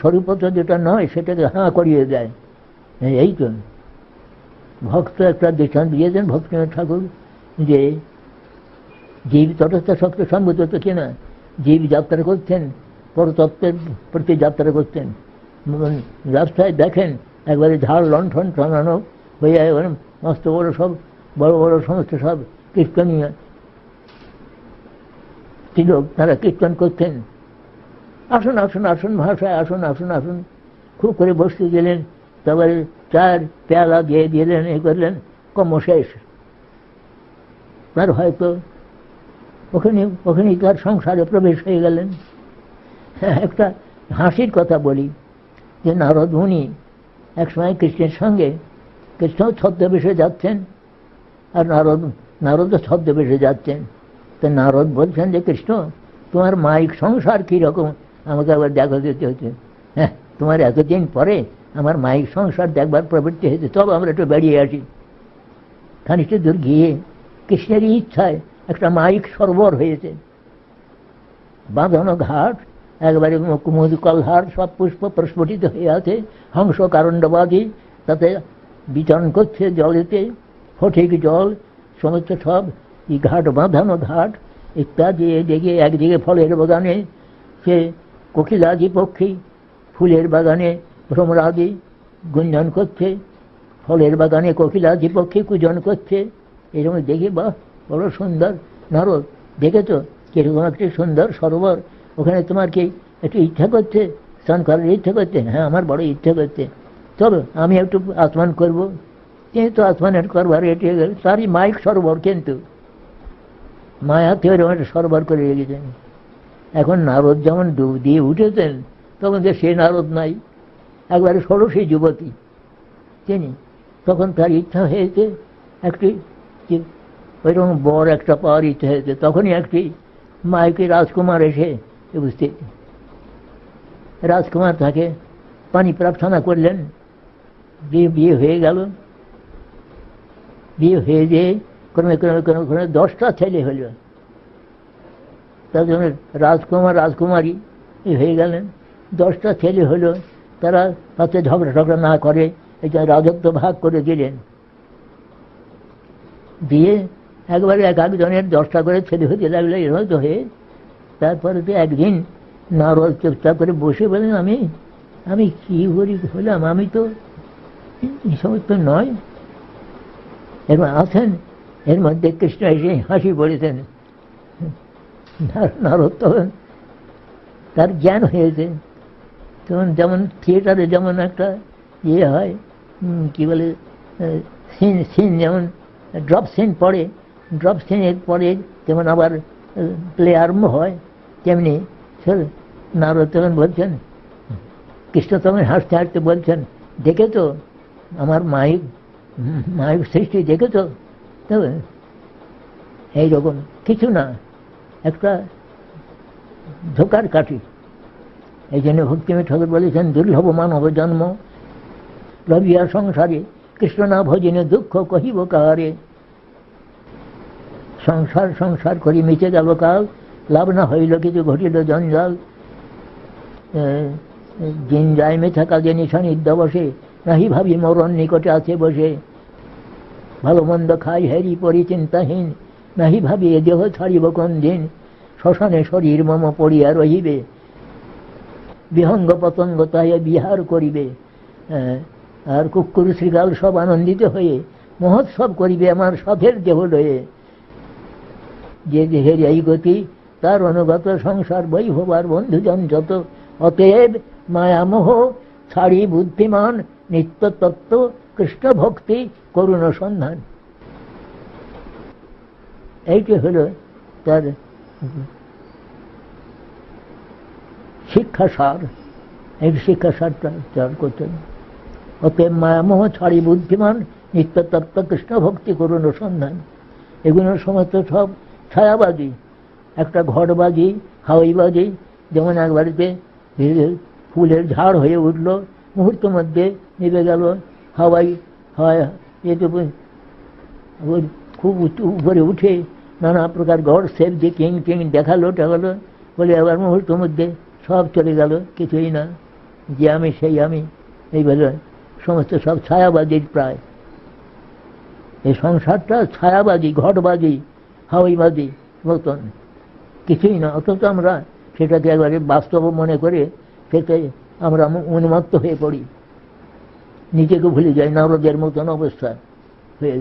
স্বরূপত যেটা নয় সেটাকে হাঁ করিয়ে দেয়। এই তো ভক্ত একটা দৃষ্টান্ত দিয়েছেন ভক্তিনাথ ঠাকুর, যে জীব তটস্থ শক্ত সম্ভূত তো কিনা, জীব যাত্রা করতেন, পরতত্ত্বের প্রতি যাত্রা করতেন, রাস্তায় দেখেন একবারে ঝাড় লণ্ঠন টানানো হয়ে যায়, মস্ত বড় সব বড় বড় সমস্ত সব কীর্তনীয় তিলক, তারা কীর্তন করতেন, আসুন আসুন আসুন ভাষায় আসুন আসুন আসুন, খুব করে বসতে গেলেন, তারপরে চার পেয়ালা দিয়ে দিলেন, এ করলেন, কর্ম শেষ। তার হয়তো ওখানেই তার সংসারে প্রবেশ হয়ে গেলেন। একটা হাসির কথা বলি, যে নারদ মুনি একসময় কৃষ্ণের সঙ্গে, কৃষ্ণ ছদ্মবেশে যাচ্ছেন আর নারদও ছদ্মবেশে যাচ্ছেন। তো নারদ বলছেন যে কৃষ্ণ, তোমার মাইক সংসার কীরকম আমাকে আবার দেখা দিতে হচ্ছে। হ্যাঁ, তোমার এতদিন পরে আমার মাইক সংসার দেখবার প্রবৃত্তি হয়েছে, তবে আমরা একটু বেরিয়ে আসি। খানিকটা দূর গিয়ে কৃষ্ণেরই ইচ্ছায় একটা মাইক সরোবর হয়েছে, বাঁধানো ঘাট, একবারে কুমুদ কলহার সব পুষ্প প্রস্ফুটিত হয়ে আছে, হংস কারণ্ডবাদী তাতে বিচরণ করছে, জলেতে ফটিক জল সমস্ত সব এই ঘাট, বাঁধানো ঘাট ইত্যাদি। এদিকে একদিকে ফলের বাগানে সে কোকিলাদি পক্ষী, ফুলের বাগানে ভ্রমরাদি গুঞ্জন করছে, ফলের বাগানে কোকিলাদি পক্ষী কুজন করছে। এরকম দেখে বাহ, বড় সুন্দর। নারদ, দেখেছো কিরকম একটি সুন্দর সরোবর, ওখানে তোমার কি একটু ইচ্ছা করছে, স্নান করার ইচ্ছা করছে? হ্যাঁ, আমার বড় ইচ্ছা করছে, তবে আমি একটু আসমান করবো। কিন্তু আসমানের করবার এটি তারই মাইক সরোবর, কিন্তু মায়াতে ওইরকম একটা সরোবর করে রেখেছেন। এখন নারদ যেমন ডুব দিয়ে উঠেছেন, তখন যে সে নারদ নাই, একবারে ষোড়শী যুবতী তিনি। তখন তার ইচ্ছা হয়েছে একটি, ওইরকম বর একটা পাওয়ার ইচ্ছা হয়েছে। তখনই একটি মাইকে রাজকুমার এসে উপস্থিত। রাজকুমার তাকে পানি প্রার্থনা করলেন, বিয়ে হয়ে গেল। বিয়ে হয়ে যেয়ে ক্রমে ক্রমে ক্রমে ক্রমে 10টা ছেলে হল। তার জন্য রাজকুমার রাজকুমারী হয়ে গেলেন। 10টা ছেলে হলো, তারা তাতে ঝগড়া ঝগড়া না করে এটা রাজত্ব ভাগ করে দিলেন। দিয়ে একবারে এক একজনের 10টা করে ছেলে হতে লাগলো, এর তো হয়ে। তারপরে তো একদিন নারদ চুপচাপ করে বসে বলেন, আমি কি করি হলাম, আমি তো এই সমস্ত নয়। এর আছেন, এর মধ্যে কৃষ্ণ এসে হাসি পড়েছেন। নারদ তখন তার জ্ঞান হয়েছে, তখন যেমন থিয়েটারে যেমন একটা ইয়ে হয়, কি বলে, সিন যেমন ড্রপ সিন পড়ে, ড্রপ সিনের পরে যেমন আবার প্লে আরম্ভ হয়, তেমনি নারদ তখন বলছেন, কৃষ্ণ তখন হাসতে হাসতে বলছেন, দেখেছো আমার মায়িক সৃষ্টি, দেখেছো? তবে এইরকম কিছু না, একটা ধোকার কাঠি। এই জন্য ভক্তিনাথ ঠাকুর বলেছেন, দুর্লভ মানব জন্ম রবিয়া সংসারে, কৃষ্ণ না ভজনে দুঃখ কহিব কাহারে। সংসার সংসার করি মিটে গেল কাল, লাভ না হইল কিছু ঘটিল জঞ্জাল। দিন যায় মেথা কাজে নিশানিদ্য বসে, নাহি ভাবি মরণ নিকটে আছে বসে। ভালো মন্দ খাই হেরি পরি চিন্তাহীন, নাহি ভাবি এ দেহ ছাড়িব কোন দিন। শ্মশানে শরীর মম পড়িয়া রহিবে, বিহঙ্গ পতঙ্গ তাই বিহার করিবে। আর কুকুর শ্রীকাল সব আনন্দিত হয়ে মহোৎসব করিবে আমার সাধের দেহ লয়ে। যে দেহের এই গতি তার অনুগত সংসার বৈভবার বন্ধুজন যত। অতএব মায়ামোহ ছাড়ি বুদ্ধিমান, নিত্য তত্ত্ব কৃষ্ণ ভক্তি করুণ সন্ধান। এইটি হল তার শিক্ষাসার। এই শিক্ষাসারটা চার করতেন। অতএব মায়ামোহ ছাড়ি বুদ্ধিমান, নিত্য তত্ত্ব কৃষ্ণ ভক্তি করুণ সন্ধান। এগুলোর সমস্ত সব ছায়াবাজি, একটা ঘটবাজি, হাওয়াইবাজি। যেমন এক বাড়িতে ফুলের ঝাড় হয়ে উঠল, মুহূর্ত মধ্যে নিভে গেল। হাওয়াই হয় এটুকু খুব উপরে উঠে নানা প্রকার গড় সেব দিয়ে কিং কিং দেখালো টেখালো, বলে আবার মুহূর্তের মধ্যে সব চলে গেল, কিছুই না। যে আমি সেই আমি, এইভাবে সমস্ত সব ছায়াবাদীর প্রায়। এই সংসারটা ছায়াবাদী, ঘটবাদী, হাওয়াইবাদী মতন, কিছুই না। অথচ আমরা সেটাকে একবারে বাস্তব মনে করে সেটা আমরা উন্মত্ত হয়ে পড়ি, নিজেকে ভুলে যাই, নারদের মতন অবস্থা।